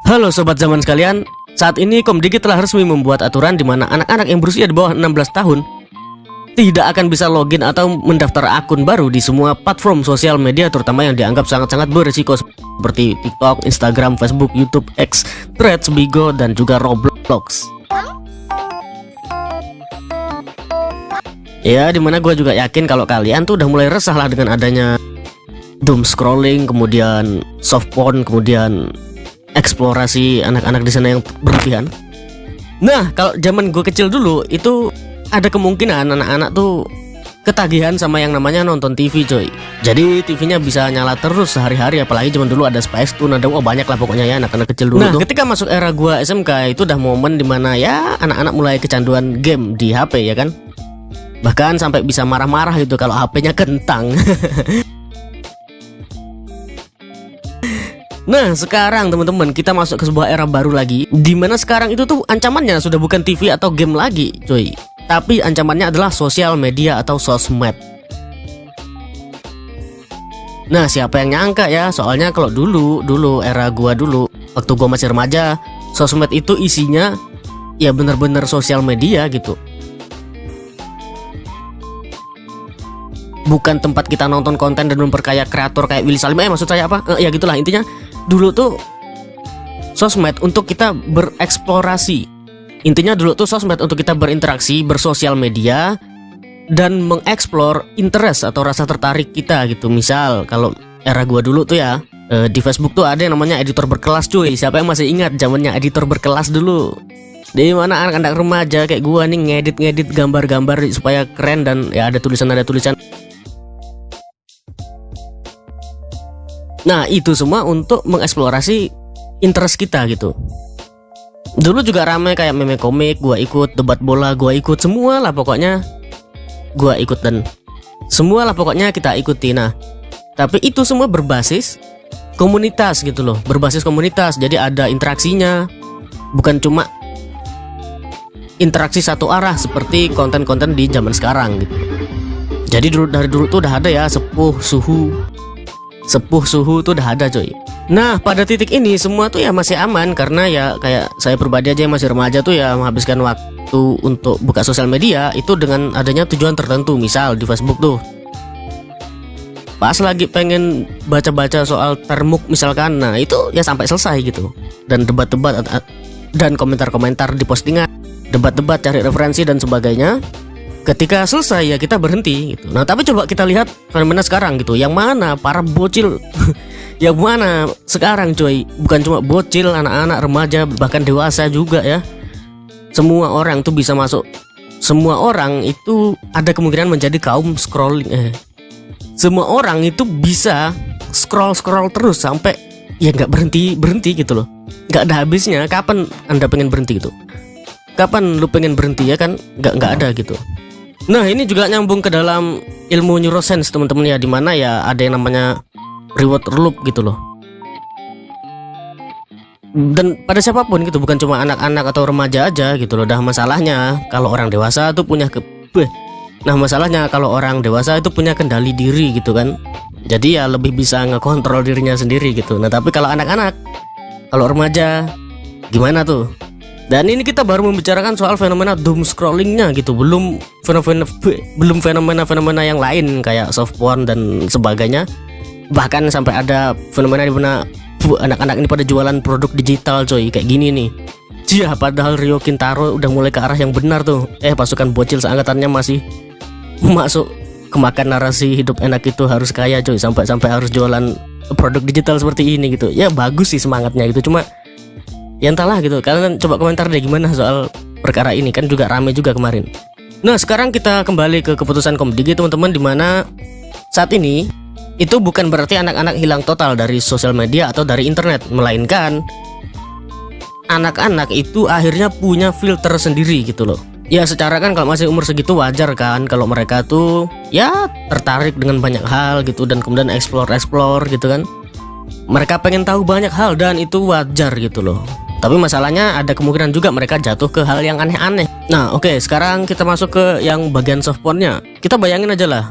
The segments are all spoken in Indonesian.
Halo sobat zaman sekalian, saat ini Komdigi telah resmi membuat aturan di mana anak-anak yang berusia di bawah 16 tahun tidak akan bisa login atau mendaftar akun baru di semua platform sosial media, terutama yang dianggap sangat-sangat berisiko seperti TikTok, Instagram, Facebook, YouTube, X, Threads, Bigo, dan juga Roblox. Ya, dimana gue juga yakin kalau kalian tuh udah mulai resah lah dengan adanya doom scrolling, kemudian soft porn, kemudian eksplorasi anak-anak di sana yang berlebihan. Nah, kalau zaman gue kecil dulu itu ada kemungkinan anak-anak tuh ketagihan sama yang namanya nonton TV, coy. Jadi TV-nya bisa nyala terus sehari-hari, apalagi zaman dulu ada Spice Tune, ada banyak lah pokoknya ya anak-anak kecil dulu. Nah, ketika masuk era gue SMK itu udah momen dimana ya anak-anak mulai kecanduan game di HP ya kan. Bahkan sampai bisa marah-marah gitu kalau HP-nya kentang. Nah, sekarang teman-teman kita masuk ke sebuah era baru lagi, dimana sekarang itu tuh ancamannya sudah bukan TV atau game lagi, coy, tapi ancamannya adalah sosial media atau sosmed. Nah, siapa yang nyangka ya? Soalnya kalau dulu era gua dulu, waktu gua masih remaja, sosmed itu isinya ya bener-bener sosial media gitu. Bukan tempat kita nonton konten dan memperkaya kreator kayak Willy Salim. Maksud saya apa? Ya gitulah intinya. Dulu tuh sosmed untuk kita bereksplorasi. Intinya dulu tuh sosmed untuk kita berinteraksi, bersosial media, dan mengeksplor interest atau rasa tertarik kita gitu. Misal kalau era gua dulu tuh ya, di Facebook tuh ada yang namanya editor berkelas, cuy. Siapa yang masih ingat zamannya editor berkelas dulu? Di mana anak-anak remaja kayak gua nih ngedit gambar-gambar supaya keren dan ya ada tulisan. Nah, itu semua untuk mengeksplorasi interest kita gitu. Dulu juga ramai kayak meme komik, gua ikut, debat bola, gua ikut, semua lah pokoknya gua ikut dan semua lah pokoknya kita ikuti. Nah, tapi itu semua berbasis komunitas gitu loh, berbasis komunitas. Jadi ada interaksinya, bukan cuma interaksi satu arah seperti konten-konten di zaman sekarang gitu. Jadi dari dulu tuh udah ada ya sepuh suhu tuh udah ada, coy. Nah, pada titik ini semua tuh ya masih aman karena ya kayak saya pribadi aja yang masih remaja tuh ya menghabiskan waktu untuk buka sosial media itu dengan adanya tujuan tertentu. Misal di Facebook tuh pas lagi pengen baca-baca soal termuk misalkan, nah itu ya sampai selesai gitu. Dan debat-debat dan komentar-komentar di postingan, debat-debat, cari referensi dan sebagainya. Ketika selesai ya kita berhenti gitu. Nah, tapi coba kita lihat fenomena sekarang gitu. Yang mana para bocil yang mana sekarang, coy? Bukan cuma bocil, anak-anak, remaja, bahkan dewasa juga ya. Semua orang tuh bisa masuk. Semua orang itu ada kemungkinan menjadi kaum scrolling. Semua orang itu bisa scroll terus sampai ya nggak berhenti gitu loh. Nggak ada habisnya. Kapan Anda pengen berhenti gitu? Kapan lu pengen berhenti ya kan? Nggak ada gitu. Nah, ini juga nyambung ke dalam ilmu neuroscience teman-teman ya, dimana ya ada yang namanya reward loop gitu loh. Dan pada siapapun gitu, bukan cuma anak-anak atau remaja aja gitu loh. Masalahnya kalau orang dewasa tuh punya kendali diri gitu kan. Jadi ya lebih bisa ngekontrol dirinya sendiri gitu. Nah, tapi kalau anak-anak, kalau remaja gimana tuh? Dan ini kita baru membicarakan soal fenomena doom scrollingnya gitu, belum fenomena yang lain kayak soft porn dan sebagainya. Bahkan sampai ada fenomena di mana anak-anak ini pada jualan produk digital, coy, kayak gini nih. Iya, padahal Rio Kintaro udah mulai ke arah yang benar tuh. Pasukan bocil seangkatannya masih masuk kemakan narasi hidup enak itu harus kaya, coy, sampai harus jualan produk digital seperti ini gitu. Ya bagus sih semangatnya gitu, cuma ya entahlah gitu. Kalian coba komentar deh gimana soal perkara ini, kan juga rame juga kemarin. Nah, sekarang kita kembali ke keputusan Komdigi teman-teman, dimana saat ini itu bukan berarti anak-anak hilang total dari sosial media atau dari internet, melainkan anak-anak itu akhirnya punya filter sendiri gitu loh. Ya secara kan kalau masih umur segitu wajar kan kalau mereka tuh ya tertarik dengan banyak hal gitu dan kemudian explore gitu kan. Mereka pengen tahu banyak hal dan itu wajar gitu loh. Tapi masalahnya ada kemungkinan juga mereka jatuh ke hal yang aneh-aneh. Nah, oke, sekarang kita masuk ke yang bagian soft porn-nya. Kita bayangin aja lah,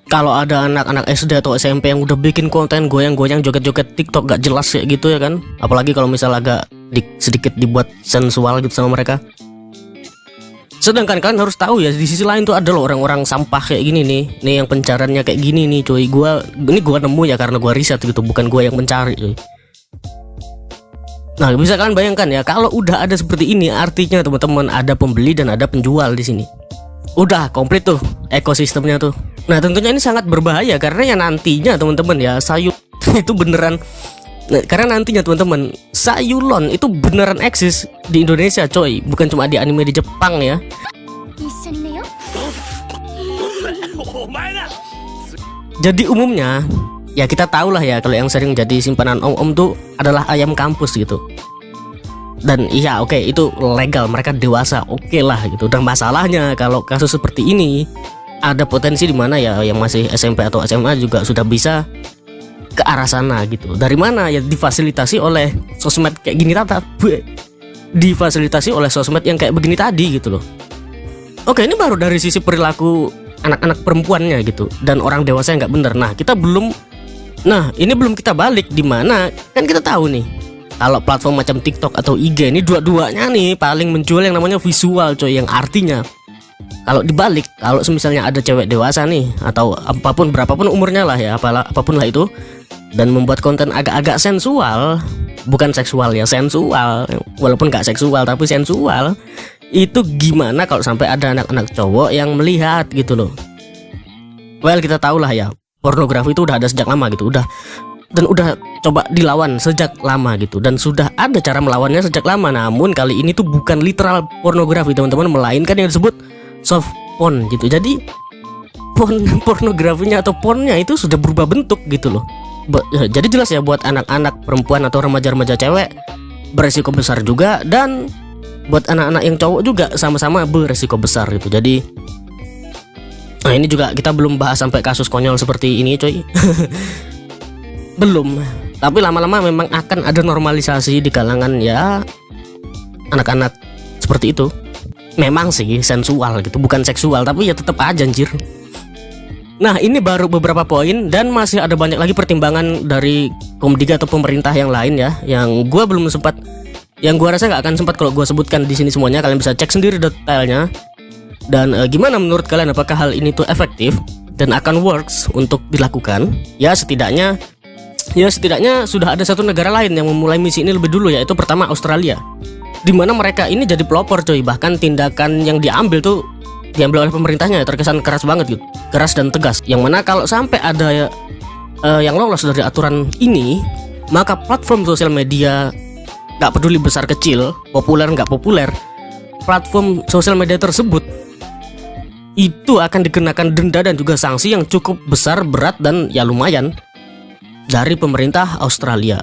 Kalau ada anak-anak SD atau SMP yang udah bikin konten goyang-goyang joget-joget TikTok gak jelas kayak gitu ya kan. Apalagi kalau misal agak sedikit dibuat sensual gitu sama mereka. Sedangkan kalian harus tahu ya, di sisi lain tuh ada loh orang-orang sampah kayak gini nih. Nih yang pencariannya kayak gini nih cuy. Gua nemu ya karena gua riset gitu, bukan gua yang mencari cuy. Nah, bisa kalian bayangkan ya, kalau udah ada seperti ini artinya teman-teman ada pembeli dan ada penjual di sini. Udah komplit tuh ekosistemnya tuh. Nah, tentunya ini sangat berbahaya karena ya nantinya teman-teman ya, itu beneran. Nah, karena nantinya teman-teman, Sayulon itu beneran eksis di Indonesia coy, bukan cuma di anime di Jepang ya. Jadi umumnya ya kita tahu lah ya, kalau yang sering jadi simpanan om-om tuh adalah ayam kampus gitu. Dan iya oke, itu legal, mereka dewasa, oke lah gitu. Dan masalahnya kalau kasus seperti ini ada potensi di mana ya yang masih SMP atau SMA juga sudah bisa ke arah sana gitu. Dari mana ya? Difasilitasi oleh sosmed kayak gini difasilitasi oleh sosmed yang kayak begini tadi gitu loh. Oke, ini baru dari sisi perilaku anak-anak perempuannya gitu dan orang dewasa yang nggak bener. Nah ini belum kita balik di mana kan kita tahu nih, kalau platform macam TikTok atau IG ini dua-duanya nih paling menjual yang namanya visual coy, yang artinya kalau dibalik, kalau misalnya ada cewek dewasa nih atau apapun berapapun umurnya lah ya, apapun lah itu, dan membuat konten agak-agak sensual, bukan seksual ya, sensual, walaupun gak seksual tapi sensual, itu gimana kalau sampai ada anak-anak cowok yang melihat gitu loh. Well, kita tahu lah ya, pornografi itu udah ada sejak lama gitu, udah coba dilawan sejak lama gitu, dan sudah ada cara melawannya sejak lama. Namun kali ini tuh bukan literal pornografi teman-teman, melainkan yang disebut soft porn gitu. Jadi pornografinya atau pornnya itu sudah berubah bentuk gitu loh. Jadi jelas ya, buat anak-anak perempuan atau remaja-remaja cewek beresiko besar juga, dan buat anak-anak yang cowok juga sama-sama beresiko besar gitu. Jadi nah ini juga kita belum bahas sampai kasus konyol seperti ini coy. Belum. Tapi lama-lama memang akan ada normalisasi di kalangan ya anak-anak seperti itu. Memang sih sensual gitu, bukan seksual, tapi ya tetap aja anjir. Nah, ini baru beberapa poin dan masih ada banyak lagi pertimbangan dari Komdika atau pemerintah yang lain ya, yang gua belum sempat, yang gua rasa nggak akan sempat kalau gua sebutkan di sini semuanya. Kalian bisa cek sendiri detailnya. Dan gimana menurut kalian, apakah hal ini tuh efektif dan akan works untuk dilakukan? Ya setidaknya sudah ada satu negara lain yang memulai misi ini lebih dulu, yaitu pertama Australia, di mana mereka ini jadi pelopor coy. Bahkan tindakan yang diambil oleh pemerintahnya terkesan keras banget gitu, keras dan tegas. Yang mana kalau sampai ada yang lolos dari aturan ini, maka platform sosial media, gak peduli besar kecil, populer gak populer, platform sosial media tersebut itu akan dikenakan denda dan juga sanksi yang cukup besar, berat, dan ya lumayan dari pemerintah Australia.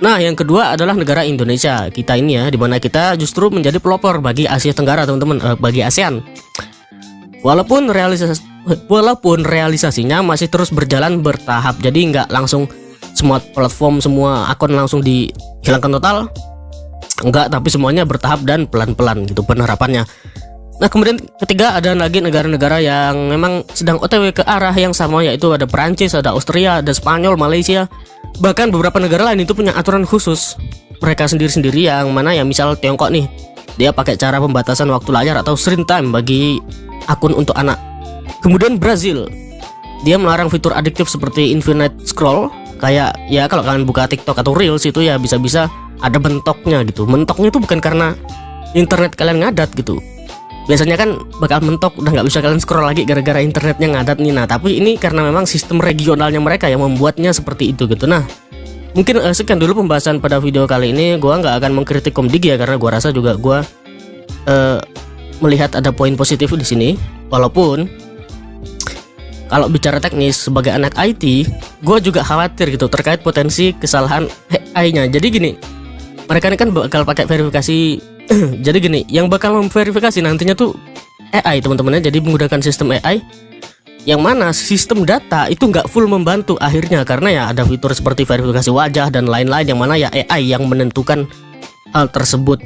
Nah, yang kedua adalah negara Indonesia kita ini ya, dimana kita justru menjadi pelopor bagi Asia Tenggara teman-teman, bagi ASEAN. Walaupun realisasinya masih terus berjalan bertahap, jadi nggak langsung semua platform, semua akun langsung dihilangkan total, enggak, tapi semuanya bertahap dan pelan-pelan gitu penerapannya. Nah, kemudian ketiga ada lagi negara-negara yang memang sedang OTW ke arah yang sama, yaitu ada Perancis, ada Austria, ada Spanyol, Malaysia. Bahkan beberapa negara lain itu punya aturan khusus mereka sendiri-sendiri, yang mana ya misal Tiongkok nih, dia pakai cara pembatasan waktu layar atau screen time bagi akun untuk anak. Kemudian Brazil, dia melarang fitur adiktif seperti infinite scroll, kayak ya kalau kalian buka TikTok atau Reels itu ya bisa-bisa ada mentoknya gitu. Mentoknya itu bukan karena internet kalian ngadat gitu. Biasanya kan bakal mentok, udah nggak bisa kalian scroll lagi gara-gara internetnya ngadat nih. Nah, tapi ini karena memang sistem regionalnya mereka yang membuatnya seperti itu gitu. Nah, mungkin sekian dulu pembahasan pada video kali ini. Gua nggak akan mengkritik Komdigi ya, karena gua rasa juga gua melihat ada poin positif di sini. Walaupun kalau bicara teknis sebagai anak IT, gua juga khawatir gitu terkait potensi kesalahan AI-nya. Jadi gini, mereka ini kan bakal pakai verifikasi. Jadi gini, yang bakal memverifikasi nantinya tuh AI teman-teman ya. Jadi menggunakan sistem AI yang mana sistem data itu nggak full membantu akhirnya, karena ya ada fitur seperti verifikasi wajah dan lain-lain, yang mana ya AI yang menentukan hal tersebut.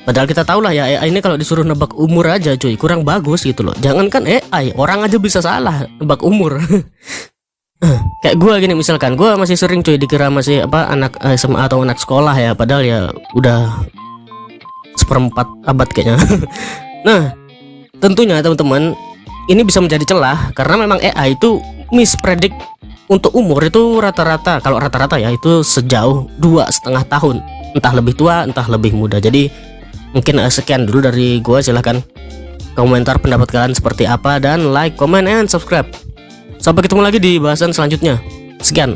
Padahal kita tahu lah ya, AI ini kalau disuruh nebak umur aja cuy kurang bagus gitu loh. Jangankan AI, orang aja bisa salah nebak umur. Kayak gue gini misalkan, gue masih sering cuy dikira masih anak SMA atau anak sekolah ya, padahal ya udah seperempat abad kayaknya. Nah, tentunya teman-teman ini bisa menjadi celah karena memang AI itu mispredict untuk umur itu rata-rata, kalau rata-rata ya itu sejauh 2,5 tahun, entah lebih tua entah lebih muda. Jadi mungkin sekian dulu dari gua, silahkan komentar pendapat kalian seperti apa dan like, comment, and subscribe. Sampai ketemu lagi di bahasan selanjutnya. Sekian.